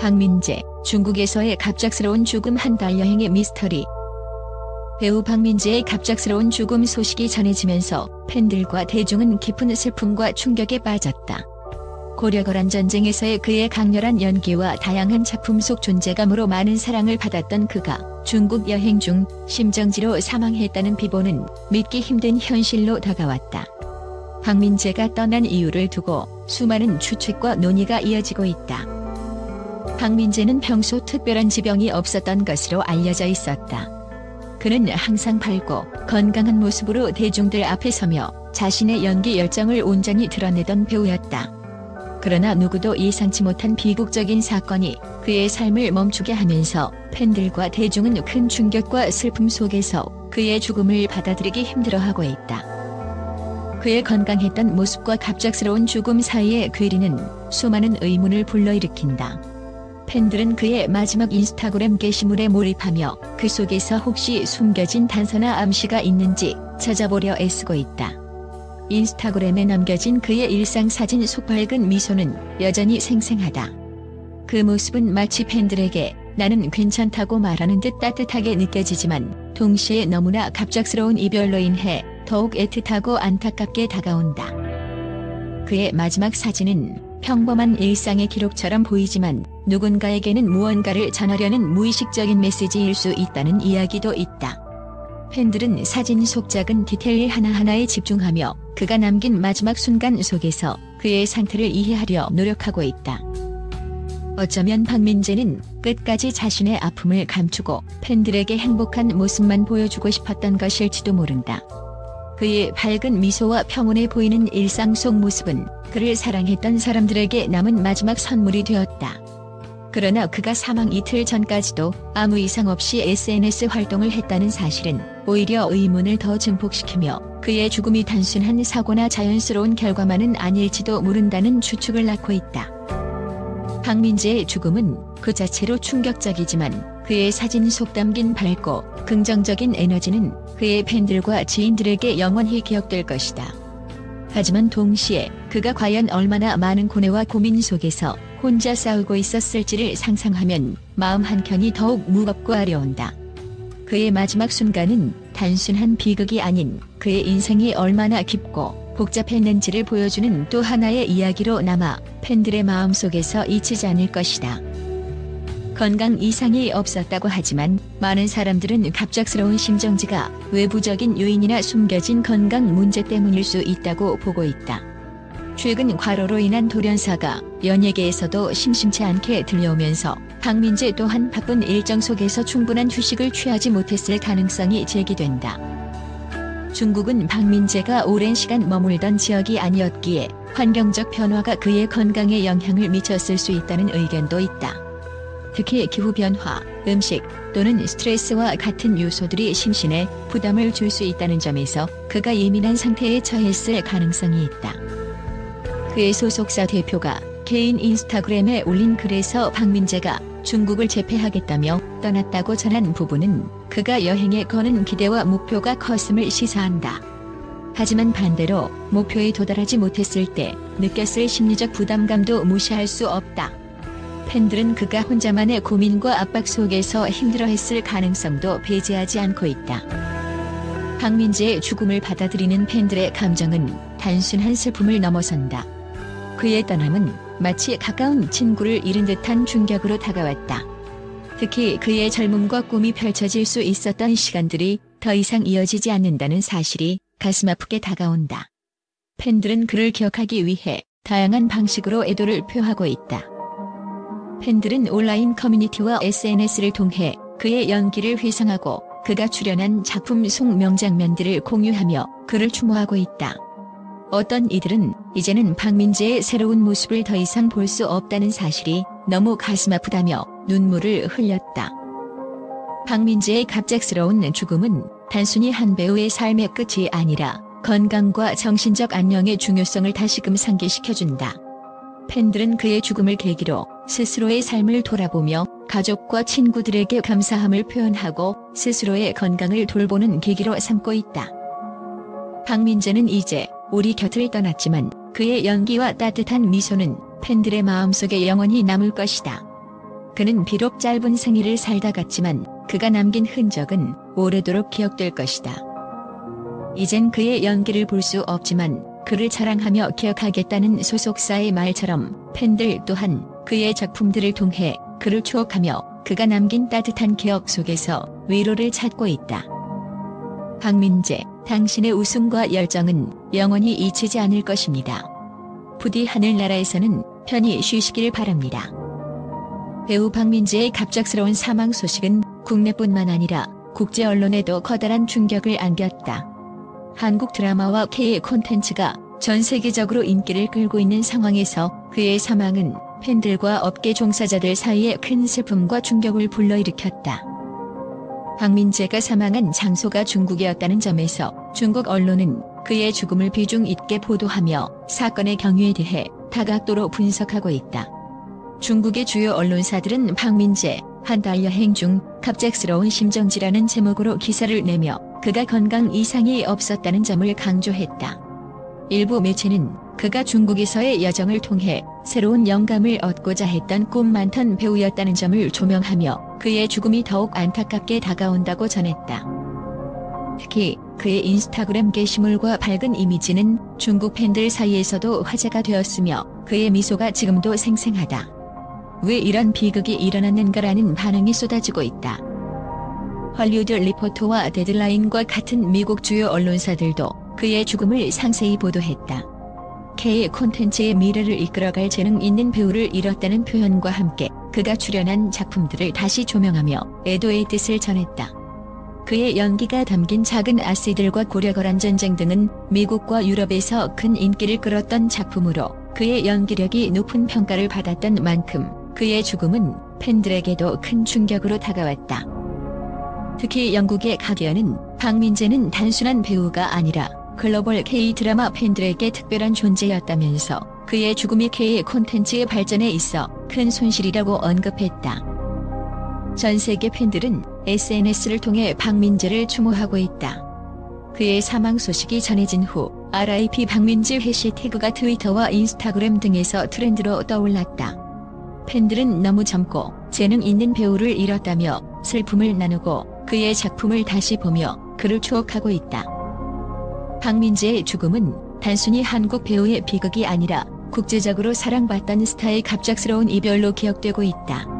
박민재, 중국에서의 갑작스러운 죽음 한 달 여행의 미스터리. 배우 박민재의 갑작스러운 죽음 소식이 전해지면서 팬들과 대중은 깊은 슬픔과 충격에 빠졌다. 고려거란 전쟁에서의 그의 강렬한 연기와 다양한 작품 속 존재감으로 많은 사랑을 받았던 그가 중국 여행 중 심정지로 사망했다는 비보는 믿기 힘든 현실로 다가왔다. 박민재가 떠난 이유를 두고 수많은 추측과 논의가 이어지고 있다. 박민재는 평소 특별한 지병이 없었던 것으로 알려져 있었다. 그는 항상 밝고 건강한 모습으로 대중들 앞에 서며 자신의 연기 열정을 온전히 드러내던 배우였다. 그러나 누구도 예상치 못한 비극적인 사건이 그의 삶을 멈추게 하면서 팬들과 대중은 큰 충격과 슬픔 속에서 그의 죽음을 받아들이기 힘들어하고 있다. 그의 건강했던 모습과 갑작스러운 죽음 사이의 괴리는 수많은 의문을 불러일으킨다. 팬들은 그의 마지막 인스타그램 게시물에 몰입하며 그 속에서 혹시 숨겨진 단서나 암시가 있는지 찾아보려 애쓰고 있다. 인스타그램에 남겨진 그의 일상 사진 속 밝은 미소는 여전히 생생하다. 그 모습은 마치 팬들에게 나는 괜찮다고 말하는 듯 따뜻하게 느껴지지만 동시에 너무나 갑작스러운 이별로 인해 더욱 애틋하고 안타깝게 다가온다. 그의 마지막 사진은 평범한 일상의 기록처럼 보이지만 누군가에게는 무언가를 전하려는 무의식적인 메시지일 수 있다는 이야기도 있다. 팬들은 사진 속 작은 디테일 하나하나에 집중하며 그가 남긴 마지막 순간 속에서 그의 상태를 이해하려 노력하고 있다. 어쩌면 박민재는 끝까지 자신의 아픔을 감추고 팬들에게 행복한 모습만 보여주고 싶었던 것일지도 모른다. 그의 밝은 미소와 평온해 보이는 일상 속 모습은 그를 사랑했던 사람들에게 남은 마지막 선물이 되었다. 그러나 그가 사망 이틀 전까지도 아무 이상 없이 SNS 활동을 했다는 사실은 오히려 의문을 더 증폭시키며 그의 죽음이 단순한 사고나 자연스러운 결과만은 아닐지도 모른다는 추측을 낳고 있다. 박민재의 죽음은 그 자체로 충격적이지만 그의 사진 속 담긴 밝고 긍정적인 에너지는 그의 팬들과 지인들에게 영원히 기억될 것이다. 하지만 동시에 그가 과연 얼마나 많은 고뇌와 고민 속에서 혼자 싸우고 있었을지를 상상하면 마음 한켠이 더욱 무겁고 아려온다. 그의 마지막 순간은 단순한 비극이 아닌 그의 인생이 얼마나 깊고 복잡했는지를 보여주는 또 하나의 이야기로 남아 팬들의 마음속에서 잊히지 않을 것이다. 건강 이상이 없었다고 하지만 많은 사람들은 갑작스러운 심정지가 외부적인 요인이나 숨겨진 건강 문제 때문일 수 있다고 보고 있다. 최근 과로로 인한 돌연사가 연예계에서도 심심치 않게 들려오면서 박민재 또한 바쁜 일정 속에서 충분한 휴식을 취하지 못했을 가능성이 제기된다. 중국은 박민재가 오랜 시간 머물던 지역이 아니었기에 환경적 변화가 그의 건강에 영향을 미쳤을 수 있다는 의견도 있다. 특히 기후변화, 음식 또는 스트레스와 같은 요소들이 심신에 부담을 줄 수 있다는 점에서 그가 예민한 상태에 처했을 가능성이 있다. 그의 소속사 대표가 개인 인스타그램에 올린 글에서 박민재가 중국을 재패하겠다며 떠났다고 전한 부분은 그가 여행에 거는 기대와 목표가 컸음을 시사한다. 하지만 반대로 목표에 도달하지 못했을 때 느꼈을 심리적 부담감도 무시할 수 없다. 팬들은 그가 혼자만의 고민과 압박 속에서 힘들어했을 가능성도 배제하지 않고 있다. 박민재의 죽음을 받아들이는 팬들의 감정은 단순한 슬픔을 넘어선다. 그의 떠남은 마치 가까운 친구를 잃은 듯한 충격으로 다가왔다. 특히 그의 젊음과 꿈이 펼쳐질 수 있었던 시간들이 더 이상 이어지지 않는다는 사실이 가슴 아프게 다가온다. 팬들은 그를 기억하기 위해 다양한 방식으로 애도를 표하고 있다. 팬들은 온라인 커뮤니티와 SNS를 통해 그의 연기를 회상하고 그가 출연한 작품 속 명장면들을 공유하며 그를 추모하고 있다. 어떤 이들은 이제는 박민재의 새로운 모습을 더 이상 볼 수 없다는 사실이 너무 가슴 아프다며 눈물을 흘렸다. 박민재의 갑작스러운 죽음은 단순히 한 배우의 삶의 끝이 아니라 건강과 정신적 안녕의 중요성을 다시금 상기시켜준다. 팬들은 그의 죽음을 계기로 스스로의 삶을 돌아보며 가족과 친구들에게 감사함을 표현하고 스스로의 건강을 돌보는 계기로 삼고 있다. 박민재는 이제 우리 곁을 떠났지만 그의 연기와 따뜻한 미소는 팬들의 마음속에 영원히 남을 것이다. 그는 비록 짧은 생일을 살다 갔지만 그가 남긴 흔적은 오래도록 기억될 것이다. 이젠 그의 연기를 볼 수 없지만 그를 자랑하며 기억하겠다는 소속사의 말처럼 팬들 또한 그의 작품들을 통해 그를 추억하며 그가 남긴 따뜻한 기억 속에서 위로를 찾고 있다. 박민재, 당신의 웃음과 열정은 영원히 잊히지 않을 것입니다. 부디 하늘나라에서는 편히 쉬시길 바랍니다. 배우 박민재의 갑작스러운 사망 소식은 국내뿐만 아니라 국제 언론에도 커다란 충격을 안겼다. 한국 드라마와 K 콘텐츠가 전 세계적으로 인기를 끌고 있는 상황에서 그의 사망은 팬들과 업계 종사자들 사이에 큰 슬픔과 충격을 불러일으켰다. 박민재가 사망한 장소가 중국이었다는 점에서 중국 언론은 그의 죽음을 비중 있게 보도하며 사건의 경위에 대해 다각도로 분석하고 있다. 중국의 주요 언론사들은 박민재 한 달 여행 중 갑작스러운 심정지라는 제목으로 기사를 내며 그가 건강 이상이 없었다는 점을 강조했다. 일부 매체는 그가 중국에서의 여정을 통해 새로운 영감을 얻고자 했던 꿈 많던 배우였다는 점을 조명하며 그의 죽음이 더욱 안타깝게 다가온다고 전했다. 특히 그의 인스타그램 게시물과 밝은 이미지는 중국 팬들 사이에서도 화제가 되었으며 그의 미소가 지금도 생생하다. 왜 이런 비극이 일어났는가라는 반응이 쏟아지고 있다. 헐리우드 리포터와 데드라인과 같은 미국 주요 언론사들도 그의 죽음을 상세히 보도했다. K 콘텐츠의 미래를 이끌어갈 재능 있는 배우를 잃었다는 표현과 함께 그가 출연한 작품들을 다시 조명하며 애도의 뜻을 전했다. 그의 연기가 담긴 작은 아씨들과 고려거란 전쟁 등은 미국과 유럽에서 큰 인기를 끌었던 작품으로 그의 연기력이 높은 평가를 받았던 만큼 그의 죽음은 팬들에게도 큰 충격으로 다가왔다. 특히 영국의 가디언은 박민재는 단순한 배우가 아니라 글로벌 K-드라마 팬들에게 특별한 존재였다면서 그의 죽음이 K 콘텐츠의 발전에 있어 큰 손실이라고 언급했다. 전 세계 팬들은 SNS를 통해 박민재를 추모하고 있다. 그의 사망 소식이 전해진 후 RIP 박민재 해시태그가 트위터와 인스타그램 등에서 트렌드로 떠올랐다. 팬들은 너무 젊고 재능 있는 배우를 잃었다며 슬픔을 나누고 그의 작품을 다시 보며 그를 추억하고 있다. 박민재의 죽음은 단순히 한국 배우의 비극이 아니라 국제적으로 사랑받던 스타의 갑작스러운 이별로 기억되고 있다.